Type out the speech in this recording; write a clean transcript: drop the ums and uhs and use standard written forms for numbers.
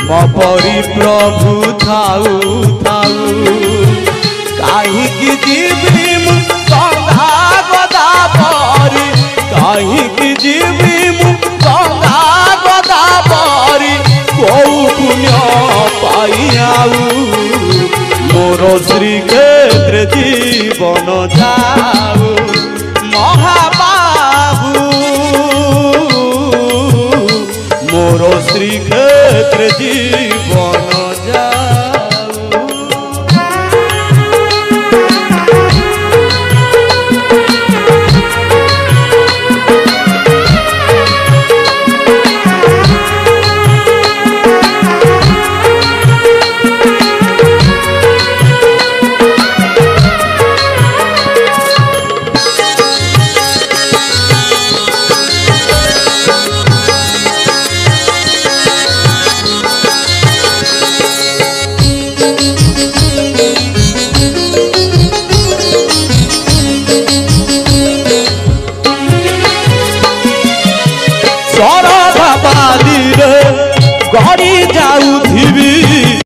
मपरी प्रभु थाऊ थाऊ कहीं जीवी गंगा गोदावरी कहीं जीवी गंगा गोदावरी कौ पुण्य पाई आऊ मोर श्रीक्षेत्र जीवन जाऊ महाबाहु मोर श्रीक्षेत्र जीवन गड़ी जाऊ